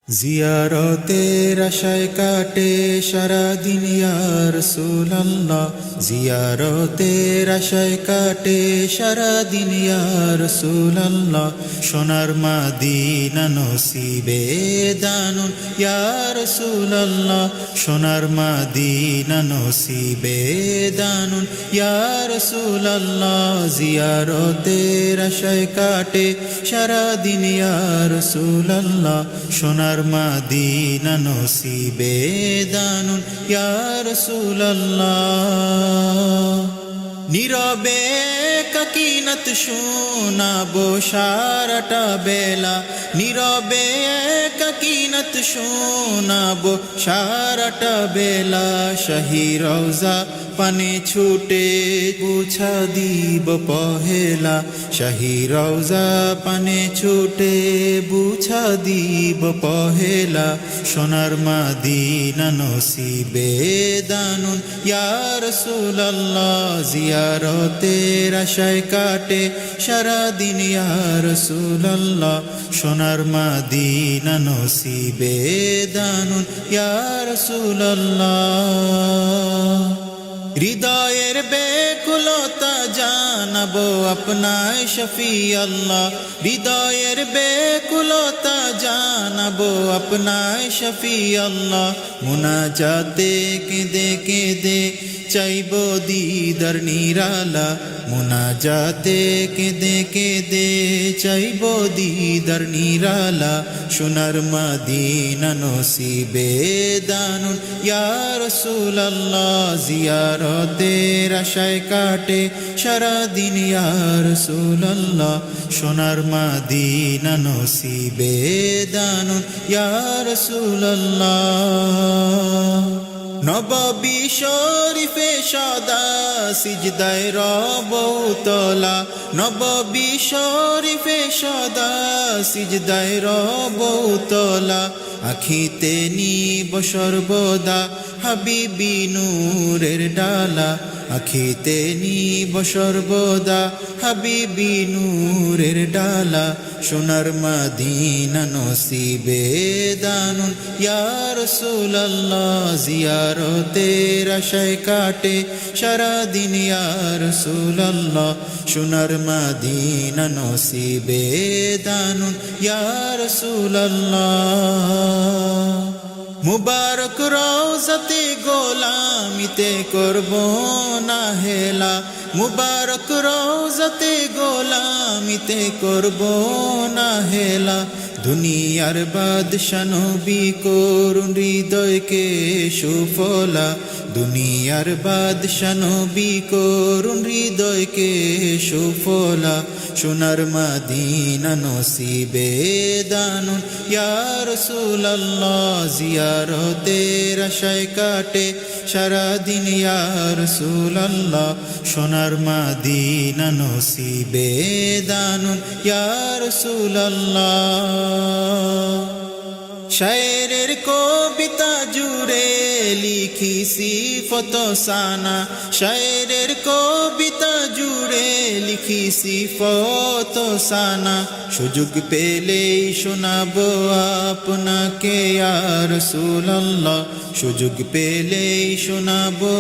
জিয়ারতের আশায় কাটে সারাদিন ইয়া রাসূলুল্লাহ, জিয়ারতের আশায় কাটে সারাদিন ইয়া রাসূলুল্লাহ। সোনার মদিনা নসিবে দানুন ইয়া রাসূলুল্লাহ, সোনার মদিনা নসিবে দানুন ইয়া রাসূলুল্লাহ। জিয়ারতের আশায় কাটে সারাদিন ইয়া রাসূলুল্লাহ, সোনার মদিনা নসিবে দানুন ইয়া রাসূলুল্লাহ। নীরবে কাকিনাত শোনাবো সারাটা বেলা, নীরবে কাকিনাত শোনাবো সারাটা বেলা। শাহী রওজা পানে ছুটে বুঝা দিব পহেলা, শাহী রওজা পানে ছুটে বুঝা দিব পহেলা। সোনার মদিনা নসিবে দানুন ইয়া রাসূলুল্লাহ, জিয়ারতের আশায় কাটে সারাদিন ইয়া রাসূলুল্লাহ, সোনার মদিনা নসিবে দানুন ইয়া রাসূলুল্লাহ। হৃদয়ের বেকুলতা জানাবো আপনায় শফি আল্লাহ, হৃদয়ের বেকুলতা জানাবো আপনায় শফি আল্লাহ। মুনাজাতে কেঁদে কেঁদে চাইবো দিদার নিরালা, মুনাজাতে কেঁদে কেঁদে চাইবো দিদার নিরালা। সোনার মদিনা নসিবে দানুন ইয়া রাসূলুল্লাহ, জিয়ারতের আশায় কাটে সারাদিন ইয়া রাসূলুল্লাহ, সোনার মদিনা নসিবে দানুন ইয়া রাসূলুল্লাহ। নববী শরীফে সদা সিজদায় রব তোলা, নববী শরীফে সদা সিজদায় রব তোলা। আখিতে নিব সর্বদা হাবিবি নূরের ডালা, আখিতে নিব সর্বদা হাবিবি নূরের ডালা। সোনার মদিনা নসিবে দানুন ইয়া রাসূলুল্লাহ, জিয়ারতের আশায় কাটে সারাদিন ইয়া রাসূলুল্লাহ, সোনার মদিনা নসিবে দানুন ইয়া রাসূলুল্লাহ। মুবারক রওজাতে গোলামিতে করব না হেলা, মুবারক রওজাতে গোলামিতে করব না হেলা। দুনিয়ার বাদশা নবী করুন হৃদয়কে সুফলা, দুনিয়ার বাদশা নবী করুন হৃদয়কে সুফলা। সোনার মদিনা নসিবে দানুন ইয়া রাসূলুল্লাহ, জিয়ারতের আশায় কাটে সারাদিন ইয়া রাসূলুল্লাহ, সোনার মদিনা নসিবে দানুন ইয়া রাসূলুল্লাহ। শায়েরের কবিতা জুড়ে লিখি সিফত সানা, শায়েরের কবিতা জুড়ে লিখি সিফত সানা। সুযোগ পেলেই শোনাবো আপনাকে ইয়া রাসূলুল্লাহ, সুযোগ পেলেই শোনাবো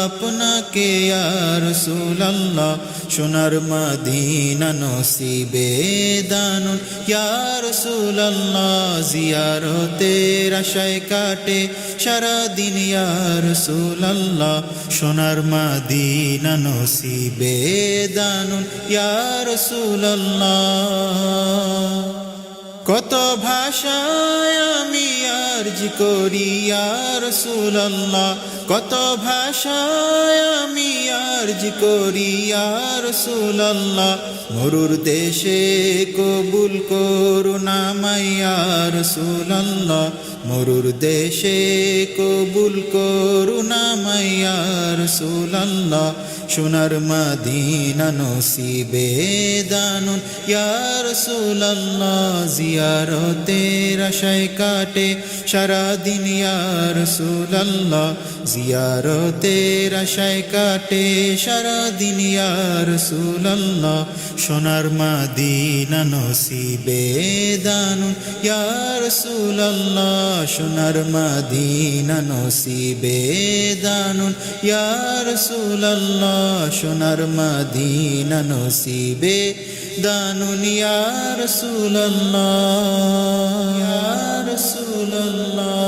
আপনাকে ইয়া রাসূলুল্লাহ, সোনার মদিনা নসিবে দানুন ইয়া রাসূলুল্লাহ। জিয়ারতের আশায় কাটে সারাদিন ইয়া রাসূলুল্লাহ, সোনার মদিনা নসিবে দানুন ইয়া রাসূলুল্লাহ। কত ভাষায় আমি আরজ করি ইয়া রাসূলুল্লাহ, কত ভাষায় আমি আরজ করি ইয়া রাসূলুল্লাহ। মরুর দেশে কবুল করুন আমায় ইয়া রাসূলুল্লাহ, মরুর দেশে কবুল করুন আমায় ইয়া রাসূলুল্লাহ, সোনার মদিনা নসিবে দানুন ইয়া রাসূলুল্লাহ জিয়ারতের আশায় কাটে সারা দিন ইয়া রাসূলুল্লাহ জিয়ারতের আশায় কাটে সারা দিন ইয়া রাসূলুল্লাহ সোনার মদিনা নসিবে দানুন ইয়া রাসূলুল্লাহ সোনার মদিনা নসিবে দানুন ইয়া রাসূলুল্লাহ সোনার মদিনা নসিবে দানুন ইয়া রাসূলুল্লাহ ইয়া রাসূলুল্লাহ